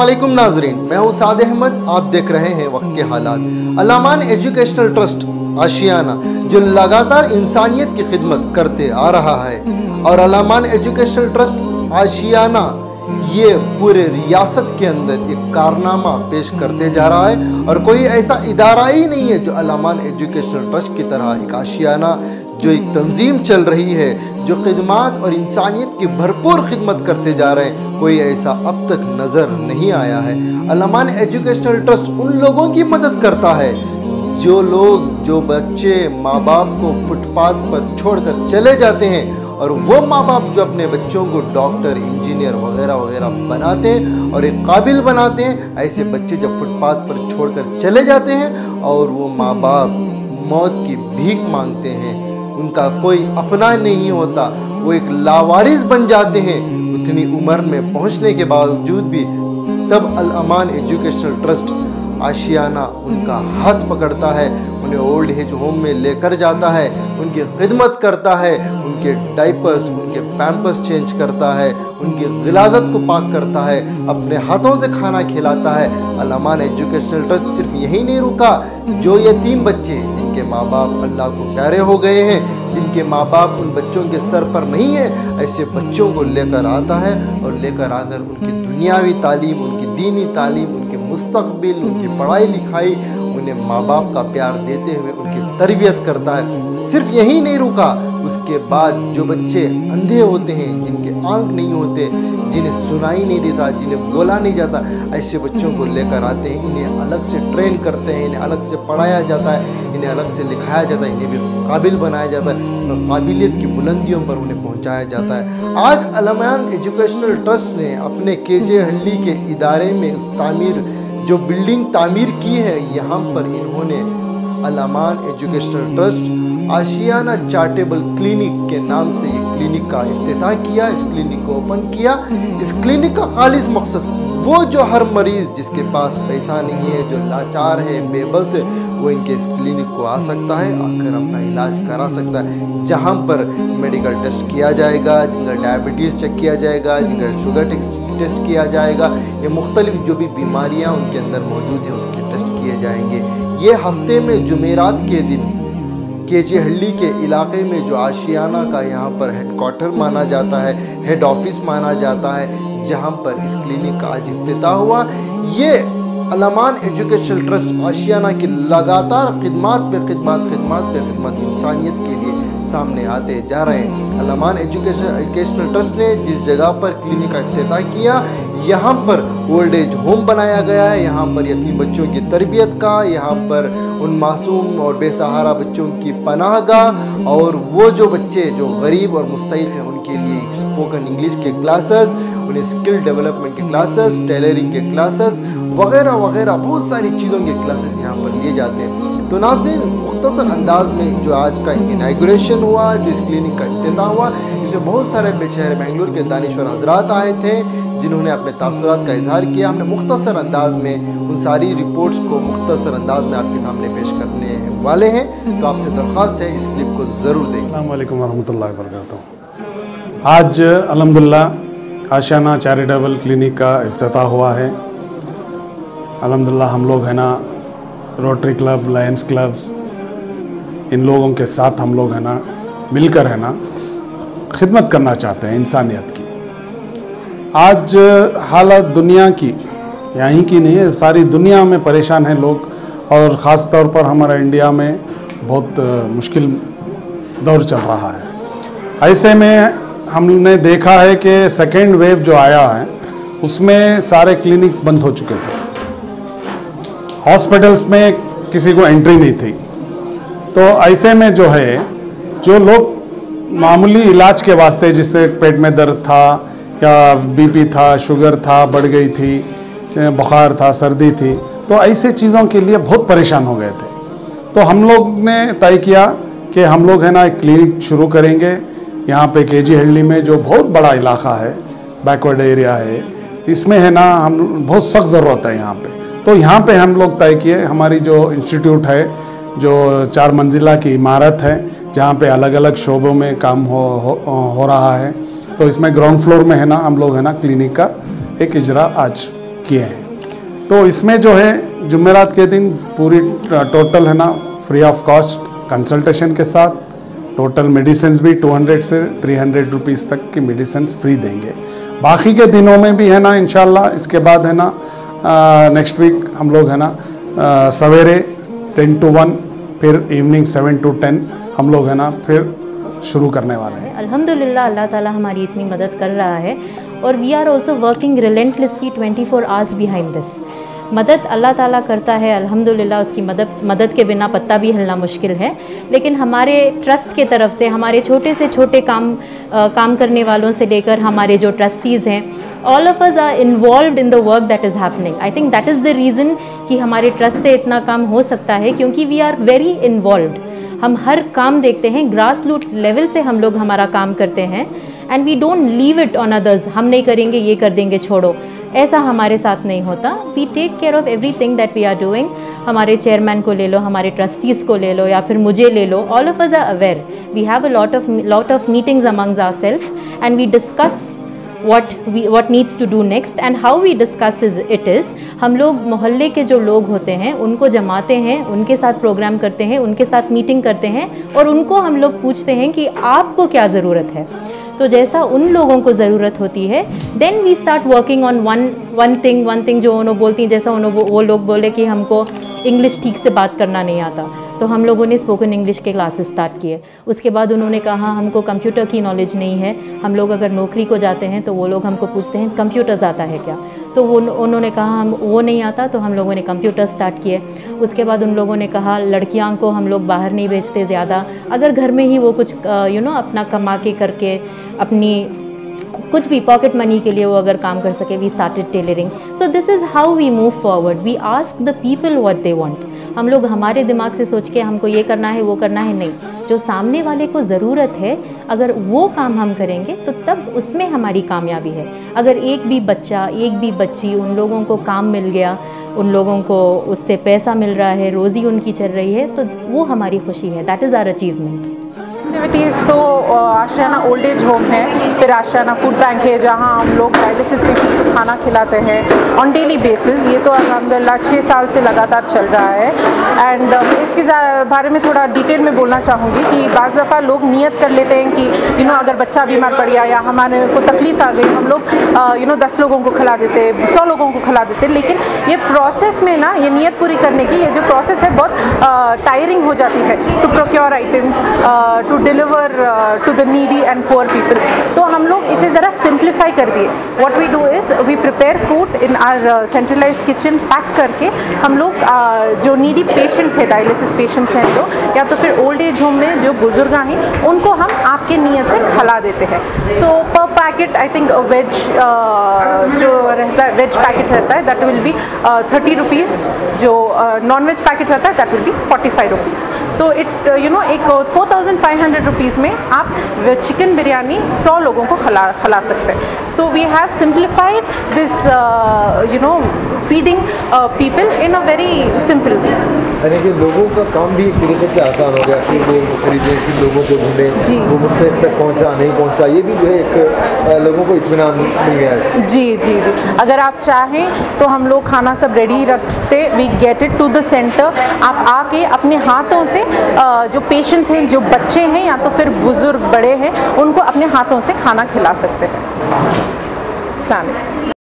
अस्सलामुअलैकुम नाजरीन, मैं हूँ साद अहमद। आप देख रहे हैं वक्त के हालात। अल-अमान एजुकेशनल ट्रस्ट आशियाना जो लगातार इंसानियत की खिदमत करते आ रहा है और अल-अमान एजुकेशनल ट्रस्ट आशियाना ये पूरे रियासत के अंदर एक कारनामा पेश करते जा रहा है और कोई ऐसा इदारा ही नहीं है जो अल-अमान एजुकेशनल ट्रस्ट की तरह एक आशियाना जो एक तंजीम चल रही है जो खिदमत और इंसानियत की भरपूर खिदमत करते जा रहे हैं, कोई ऐसा अब तक नज़र नहीं आया है। अल-अमान एजुकेशनल ट्रस्ट उन लोगों की मदद करता है जो बच्चे माँ बाप को फुटपाथ पर छोड़कर चले जाते हैं और वो माँ बाप जो अपने बच्चों को डॉक्टर, इंजीनियर वगैरह वगैरह बनाते हैं और एक काबिल बनाते हैं, ऐसे बच्चे जब फुटपाथ पर छोड़कर चले जाते हैं और वो माँ बाप मौत की भीख मांगते हैं, उनका कोई अपना नहीं होता, वो एक लावारिस बन जाते हैं उतनी उम्र में पहुंचने के बावजूद भी, तब अल-अमान एजुकेशनल ट्रस्ट आशियाना उनका हाथ पकड़ता है, उन्हें ओल्ड एज होम में लेकर जाता है, उनकी खिदमत करता है, उनके डाइपर्स, उनके पैम्पर्स चेंज करता है, उनकी गिलाजत को पाक करता है, अपने हाथों से खाना खिलाता है। अल-अमान एजुकेशनल ट्रस्ट सिर्फ यही नहीं रुका, जो यतीम बच्चे जिनके माँ बाप अल्लाह को प्यारे हो गए हैं, जिनके माँ बाप उन बच्चों के सर पर नहीं है, ऐसे बच्चों को लेकर आता है और लेकर आकर उनकी दुनियावी तालीम, उनकी दीनी तालीम, उनके मुस्तकबिल, उनकी पढ़ाई लिखाई, उन्हें माँ बाप का प्यार देते हुए उनकी तरबियत करता है। सिर्फ यही नहीं रुका, उसके बाद जो बच्चे अंधे होते हैं, जिनके आंख नहीं होते, जिन्हें सुनाई नहीं देता, जिन्हें बोला नहीं जाता, ऐसे बच्चों को लेकर आते हैं, इन्हें अलग से ट्रेन करते हैं, इन्हें अलग से पढ़ाया जाता है, इन्हें अलग से लिखाया जाता है, इन्हें भी काबिल बनाया जाता है और काबिलियत की बुलंदियों पर उन्हें पहुंचाया जाता है। आज अल-अमान एजुकेशनल ट्रस्ट ने अपने केजे हल्ली के इदारे में इस तामीर जो बिल्डिंग तामीर की है, यहाँ पर इन्होंने अल-अमान एजुकेशनल ट्रस्ट आशियाना चैरिटेबल क्लिनिक के नाम से ये क्लिनिक का इफ्तिताह किया, इस क्लिनिक को ओपन किया। इस क्लिनिक का खालिस मकसद वो जो हर मरीज़ जिसके पास पैसा नहीं है, जो लाचार है, बेबस है, वो इनके इस क्लिनिक को आ सकता है, आकर अपना इलाज करा सकता है, जहाँ पर मेडिकल टेस्ट किया जाएगा, जिनका डायबिटीज़ चेक किया जाएगा, जिनका शुगर टेस्ट किया जाएगा, ये मुख्तलिफ जो भी बीमारियाँ उनके अंदर मौजूद हैं उसके टेस्ट किए जाएंगे। ये हफ्ते में जुमेरात के दिन केजे हल्ली के इलाके में जो आशियाना का यहाँ पर हेडक्वार्टर माना जाता है, हेड ऑफिस माना जाता है, जहाँ पर इस क्लिनिक का आज इफ्तिताह हुआ। ये अल-अमान एजुकेशनल ट्रस्ट आशियाना की लगातार खिदमत पे खिदमत इंसानियत के लिए सामने आते जा रहे हैं। अल-अमान एजुकेशनल ट्रस्ट ने जिस जगह पर क्लिनिक का इफ्तिताह किया, यहाँ पर ओल्ड एज होम बनाया गया है, यहाँ पर यतीम बच्चों की तरबियत का, यहाँ पर उन मासूम और बेसहारा बच्चों की पनाहगाह और वो जो बच्चे जो गरीब और मुस्तहिक़ हैं उनके लिए स्पोकन इंग्लिश के क्लासेस, उन्हें स्किल डेवलपमेंट के क्लासेस, टेलरिंग के क्लासेस वगैरह वगैरह बहुत सारी चीज़ों के क्लासेस यहाँ पर लिए जाते हैं। तो नाज़रीन, मुख्तसर अंदाज में जो आज का इनाग्रेशन हुआ, जो इस क्लिनिक का इफ्तिताह हुआ, इसमें बहुत सारे शहर बेंगलुरु के दानिश्वर हजरात आए थे जिन्होंने अपने तासुरात का इजहार किया। हमने मुख्तसर अंदाज में उन सारी रिपोर्ट्स को मुख्तसर अंदाज में आपके सामने पेश करने वाले हैं, तो आपसे दरख्वास्त है इस क्लिप को ज़रूर देखें। अस्सलाम वालेकुम वरहमतुल्लाहि वबरकातुहू। आज अल्हम्दुलिल्लाह आशियाना चैरिटेबल क्लिनिक का इफ्तिताह हुआ है। अल्हम्दुलिल्लाह हम लोग है ना रोटरी क्लब, लायंस क्लब्स, इन लोगों के साथ हम लोग है ना मिलकर है ना खिदमत करना चाहते हैं इंसानियत की। आज हालत दुनिया की, यहीं की नहीं है, सारी दुनिया में परेशान हैं लोग और ख़ास तौर पर हमारा इंडिया में बहुत मुश्किल दौर चल रहा है। ऐसे में हमने देखा है कि सेकेंड वेव जो आया है उसमें सारे क्लिनिक्स बंद हो चुके थे, हॉस्पिटल्स में किसी को एंट्री नहीं थी। तो ऐसे में जो है, जो लोग मामूली इलाज के वास्ते, जिससे पेट में दर्द था या बीपी था, शुगर था, बढ़ गई थी, बुखार था, सर्दी थी, तो ऐसे चीज़ों के लिए बहुत परेशान हो गए थे। तो हम लोग ने तय किया कि हम लोग है ना एक क्लिनिक शुरू करेंगे यहाँ पे केजे हल्ली में, जो बहुत बड़ा इलाका है, बैकवर्ड एरिया है, इसमें है ना हम बहुत सख्त ज़रूरत है यहाँ पे। तो यहाँ पे हम लोग तय किए, हमारी जो इंस्टीट्यूट है, जो 4 मंजिला की इमारत है, जहाँ पे अलग अलग शोबों में काम हो रहा है, तो इसमें ग्राउंड फ्लोर में है ना हम लोग है ना क्लिनिक का एक इजरा आज किए हैं। तो इसमें जो है जुमेरात के दिन पूरी टोटल है ना फ्री ऑफ कॉस्ट कंसल्टेशन के साथ, टोटल मेडिसिन भी 200 से 300 रुपीज़ तक की मेडिसिन फ्री देंगे। बाकी के दिनों में भी है ना इंशाल्लाह इसके बाद है ना नेक्स्ट वीक हम लोग है ना सवेरे 10 to 1 फिर इवनिंग 7 to 10 हम लोग है ना फिर शुरू करने वाले हैं। अल्हम्दुलिल्लाह अल्लाह ताला हमारी इतनी मदद कर रहा है और we are also working relentlessly 24 hours behind this. मदद अल्लाह ताला करता है अल्हम्दुलिल्लाह, उसकी मदद के बिना पत्ता भी हिलना मुश्किल है। लेकिन हमारे ट्रस्ट के तरफ से हमारे छोटे से छोटे काम करने वालों से लेकर हमारे जो ट्रस्टीज़ हैं, all of us are involved in the work that is happening. I think that is the reason कि हमारे ट्रस्ट से इतना काम हो सकता है, क्योंकि वी आर वेरी इन्वॉल्व्ड। हम हर काम देखते हैं, ग्रास रूट लेवल से हम लोग हमारा काम करते हैं and we don't leave it on others. हम नहीं करेंगे, ये कर देंगे, छोड़ो, ऐसा हमारे साथ नहीं होता। We take care of everything that we are doing. हमारे चेयरमैन को ले लो, हमारे ट्रस्टीज़ को ले लो, या फिर मुझे ले लो, all of us are aware. We have a lot of meetings amongst ourselves and we discuss what needs to do next and how we discuss it is हम लोग मोहल्ले के जो लोग होते हैं उनको जमाते हैं, उनके साथ प्रोग्राम करते हैं, उनके साथ मीटिंग करते हैं और उनको हम लोग पूछते हैं कि आपको क्या ज़रूरत है। तो जैसा उन लोगों को ज़रूरत होती है then we start working on one thing जो उन्होंने बोलती हैं। जैसा वो लोग बोले कि हमको इंग्लिश ठीक से बात करना नहीं आता, तो हम लोगों ने स्पोकन इंग्लिश के क्लासेस स्टार्ट किए। उसके बाद उन्होंने कहा हमको कंप्यूटर की नॉलेज नहीं है। हम लोग अगर नौकरी को जाते हैं तो वो लोग हमको पूछते हैं कंप्यूटर्स आता है क्या, तो उन्होंने कहा हम वो नहीं आता, तो हम लोगों ने कंप्यूटर स्टार्ट किए। उसके बाद उन लोगों ने कहा लड़कियां को हम लोग बाहर नहीं भेजते ज़्यादा, अगर घर में ही वो कुछ अपना कमा के करके अपनी कुछ भी पॉकेट मनी के लिए वो अगर काम कर सके, we started tailoring. So this is how we move forward. We ask the people what they want. हम लोग हमारे दिमाग से सोच के हमको ये करना है वो करना है नहीं, जो सामने वाले को ज़रूरत है अगर वो काम हम करेंगे तो तब उसमें हमारी कामयाबी है। अगर एक भी बच्चा, एक भी बच्ची, उन लोगों को काम मिल गया, उन लोगों को उससे पैसा मिल रहा है, रोज़ी उनकी चल रही है, तो वो हमारी खुशी है। That is our achievement. Activities तो आशियाना ओल्ड एज होम है, फिर आशियाना फूड बैंक है जहां हम लोग डायलिसिस पेशेंट्स को खाना खिलाते हैं ऑन डेली बेसिस। ये तो अल्हम्दुलिल्लाह 6 साल से लगातार चल रहा है। एंड इसके बारे में थोड़ा डिटेल में बोलना चाहूँगी कि बाज़ दफ़ा लोग नियत कर लेते हैं कि अगर बच्चा बीमार पड़ गया या हमारे को तकलीफ़ आ गई, हम लोग 10 लोगों को खिला देते, 100 लोगों को खिला देते। लेकिन ये प्रोसेस में ना, ये नियत पूरी करने की ये जो प्रोसेस है बहुत टायरिंग हो जाती है, to procure items, to deliver to the needy and poor people. तो हम लोग इसे ज़रा सिंप्लीफाई कर दिए। What we do is we prepare food in our centralise kitchen, pack करके हम लोग जो नीडी पेशेंट्स हैं, डायलिसिस पेशेंट्स हैं जो, या तो फिर ओल्ड एज होम में जो बुजुर्ग हैं, उनको हम आपके नियत से खिला देते हैं। सो पर पैकेट आई थिंक वेज जो रहता है, वेज पैकेट रहता है दैट विल बी 30 रुपीज़। जो नॉन वेज पैकेट रहता है दैट विल बी 45 रुपीज़। तो एक 4500 रुपीज़ में आप चिकन बिरयानी 100 लोगों को खिला सकते हैं। So we have simplified this feeding people in a very simple way. यानी कि लोगों का काम भी एक तरीके से आसान हो गया कि वो खरीदें, कि लोगों को ढूंढें, वो मुझसे तक पहुंचा नहीं पहुंचा, ये भी जो है एक लोगों को इत्मीनान मिल गया है। जी। अगर आप चाहें तो हम लोग खाना सब रेडी रखते, we get it to the centre. आप आके अपने हाथों से जो पेशेंट्स हैं, जो बच्चे हैं या तो फिर बुजुर्ग बड़े हैं, उनको अपने हाथों से खाना खिला सकते हैं। अस्सलाम वालेकुम।